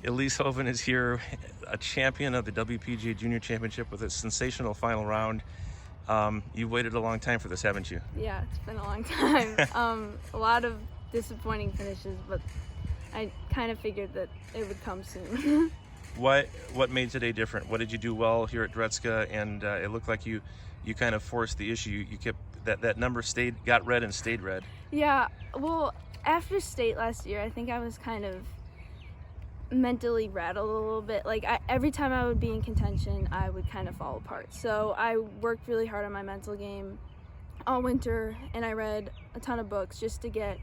Elise Hoven is here, a champion of the WPGA Junior Championship with a sensational final round. You've waited a long time for this, haven't you? Yeah, it's been a long time. A lot of disappointing finishes, but I kind of figured that it would come soon. What made today different? What did you do well here at Dretska? And it looked like you kind of forced the issue. You kept that number got red and stayed red. Yeah, well, after state last year, I think I was kind of mentally rattled a little bit. Like every time I would be in contention, I would kind of fall apart. So I worked really hard on my mental game all winter, and I read a ton of books just to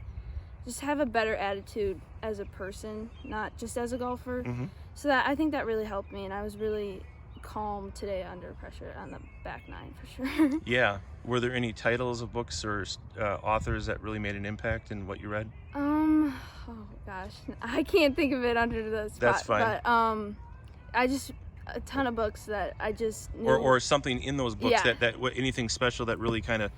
have a better attitude as a person, not just as a golfer. Mm-hmm. So that I think that really helped me, and I was really calm today under pressure on the back nine for sure. Yeah. Were there any titles of books or authors that really made an impact in what you read? Oh gosh, I can't think of it under the spot. That's fine. But I just a ton of books that I just knew. Or something in those books Yeah. that anything special that really kind of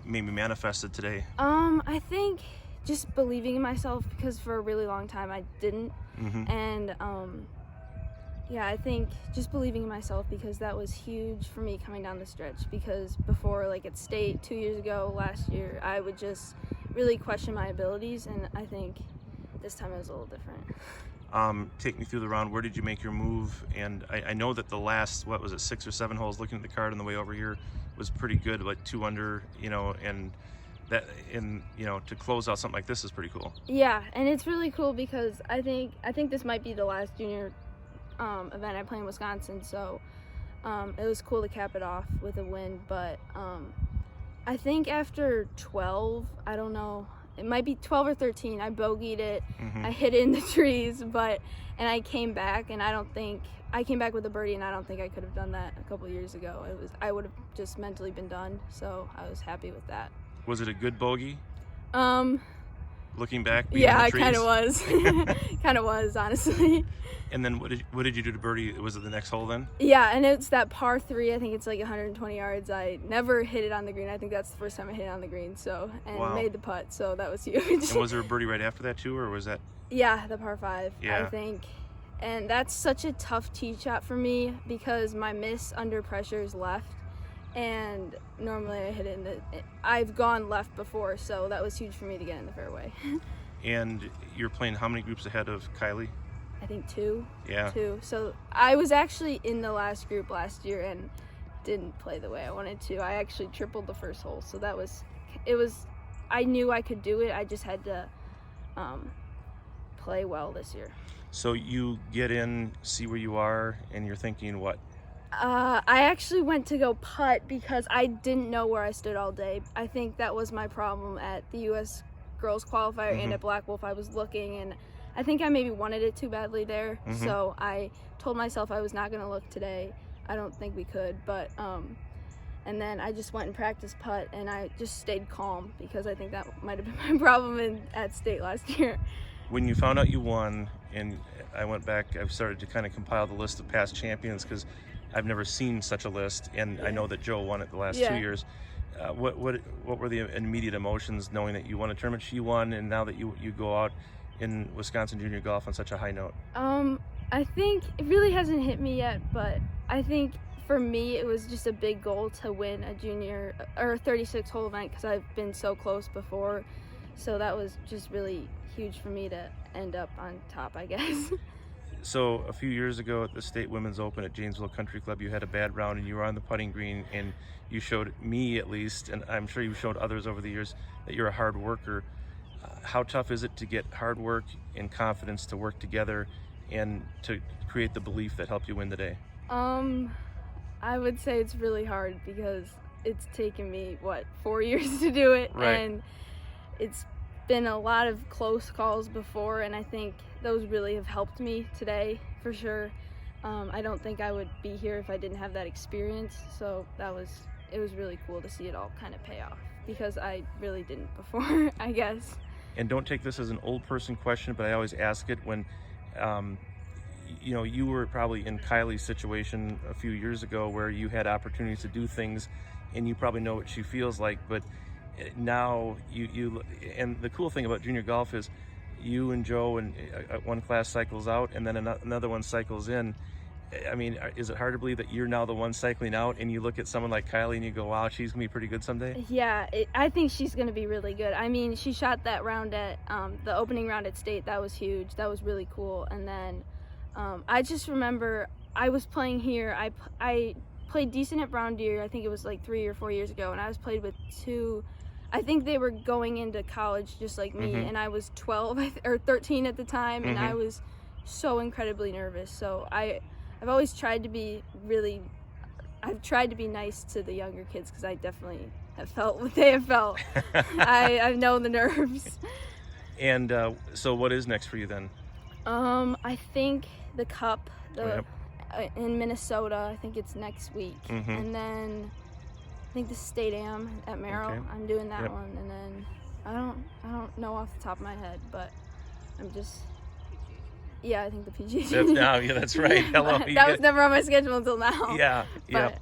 maybe manifested today. I think just believing in myself, because for a really long time I didn't. Mm-hmm. And yeah, I think just believing in myself, because that was huge for me coming down the stretch, because before, like at state 2 years ago, last year, I would just really question my abilities, and I think this time it was a little different. Take me through the round. Where did you make your move? And I know that the last, 6 or 7 holes, looking at the card on the way over here, was pretty good, like 2 under, and to close out something like this is pretty cool. Yeah, and it's really cool because I think this might be the last junior event I play in Wisconsin, so it was cool to cap it off with a win. But I think after 12, I don't know, it might be 12 or 13, I bogeyed it. Mm-hmm. I hit it in the trees, and I came back, and I came back with a birdie, and I don't think I could have done that a couple years ago. I would have just mentally been done, so I was happy with that. Was it a good bogey? Looking back, yeah, the trees? I kind of was. Kind of was, honestly. And then what did you do to birdie? Was it the next hole then? Yeah, and it's that par 3. I think it's like 120 yards. I never hit it on the green. I think that's the first time I hit it on the green. Wow. Made the putt. So that was huge. And was there a birdie right after that too, or was that? Yeah, the par 5. Yeah. I think, and that's such a tough tee shot for me because my miss under pressure is left, and normally I hit it I've gone left before, so that was huge for me to get in the fairway. And you're playing how many groups ahead of Kylie? I think 2. Yeah. 2. So I was actually in the last group last year and didn't play the way I wanted to. I actually tripled the first hole, so I knew I could do it. I just had to play well this year. So you get in, see where you are, and you're thinking what? I actually went to go putt because I didn't know where I stood all day. I think that was my problem at the U.S. Girls Qualifier. Mm-hmm. And at Black Wolf. I was looking, and I think I maybe wanted it too badly there. Mm-hmm. So I told myself I was not going to look today. I don't think we could, but and then I just went and practiced putt, and I just stayed calm because I think that might have been my problem at state last year. When you found out you won, and I went back, I've started to kind of compile the list of past champions because I've never seen such a list, and Yeah. I know that Joe won it the last Yeah. 2 years. What were the immediate emotions knowing that you won a tournament, she won, and now that you go out in Wisconsin junior golf on such a high note? I think it really hasn't hit me yet, but I think for me it was just a big goal to win a junior or 36 hole event because I've been so close before. So that was just really huge for me to end up on top, I guess. So a few years ago at the State Women's Open at Janesville Country Club, you had a bad round and you were on the putting green, and you showed me, at least, and I'm sure you've showed others over the years, that you're a hard worker. How tough is it to get hard work and confidence to work together and to create the belief that helped you win the day? I would say it's really hard because it's taken me 4 years to do it. Right. And it's been a lot of close calls before, and I think those really have helped me today for sure. I don't think I would be here if I didn't have that experience, so it was really cool to see it all kind of pay off because I really didn't before, I guess. And don't take this as an old person question, but I always ask it when you were probably in Kylie's situation a few years ago where you had opportunities to do things, and you probably know what she feels like, but now you and the cool thing about junior golf is you and Joe, and one class cycles out and then another one cycles in. I mean, is it hard to believe that you're now the one cycling out, and you look at someone like Kylie and you go, wow, she's gonna be pretty good someday? Yeah, I think she's going to be really good. I mean, she shot that round at the opening round at state. That was huge. That was really cool. And then I just remember I was playing here. I played decent at Brown Deer. I think it was like 3 or 4 years ago, and I was played with two. I think they were going into college just like me, and I was 12 or 13 at the time, and I was so incredibly nervous. So I've always tried to be I've tried to be nice to the younger kids, because I definitely have felt what they have felt. I know the nerves. And so what is next for you then? I think the Cup in Minnesota. I think it's next week, and then I think the State Am at Merrill. Okay. I'm doing that one, and then I don't know off the top of my head, but I'm just. Yeah, I think the PGA. That's right. Hello. That was never on my schedule until now. Yeah. But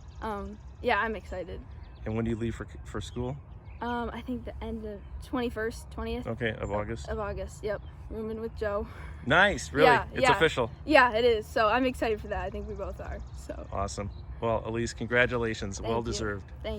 yeah, I'm excited. And when do you leave for school? I think the end of 20th. Okay, of August. Of August. Yep. Rooming with Joe. Nice. Really? Yeah, it's official. Yeah, it is. So I'm excited for that. I think we both are. So awesome. Well, Elise, congratulations. Well deserved. Thank you.